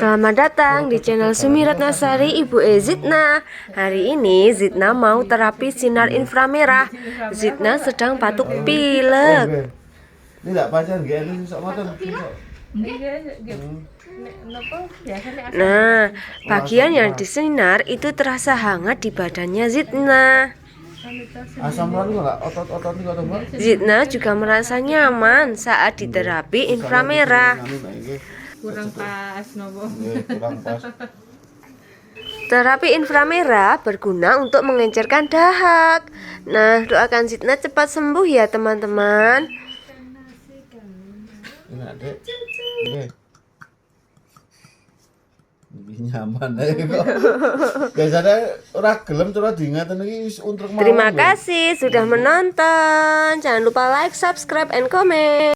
Selamat datang di channel Sumi Ratnasari Ibu Zidna. Hari ini Zidna mau terapi sinar inframerah. Zidna sedang batuk pilek. Ini enggak pacaran nggih ini sok ngoten. Nah, bagian yang disinar itu terasa hangat di badannya Zidna. Asam lambung enggak otot-otot niku to, Mbak? Zidna juga merasa nyaman saat diterapi inframerah. Kurang pas nopo. Kurang pas. Terapi inframerah berguna untuk mengencerkan dahak. Nah, doakan Zidna cepat sembuh ya teman-teman. Ini Dek. Nggih. Lebih nyaman ae kok. Biasanya ora gelem cara diingaten iki untuk Terima kasih sudah menonton. Jangan lupa like, subscribe, and comment.